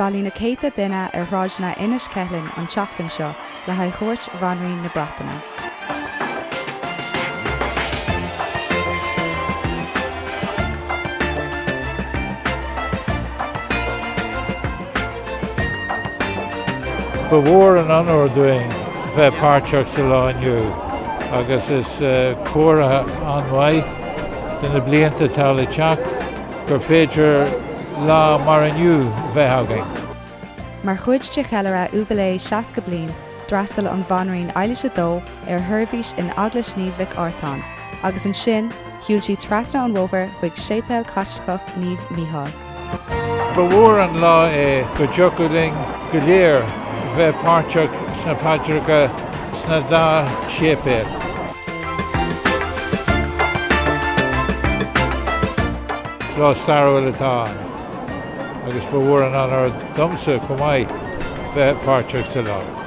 Bhí na céta duine ar ráidna inis celinn an teachtain seo le ha chuairt bhanrí na Breataine. Ba bhór an anóir doing bheith páirteach sa láinniu agus is cuara anmhaith den na blianta tála teacht gur féidir lá mar aniu bheith againn. Mar chuid de cheile ubalé 60 bliain drastal an bhanrín Eilish Dó ar thuirbhís in aglas níomhach ártáin, agus an sin chiúil si trasna an róbhar chuig sépéal caisteach níomh Mícheál. Ba bhór an lá é go deochúling go léir bheith páirteach sna pádracha sna dá sépéal. Lá starhfuil atá agus ba bhór an anóir domsa chomh maith bheith páirteach sa lá.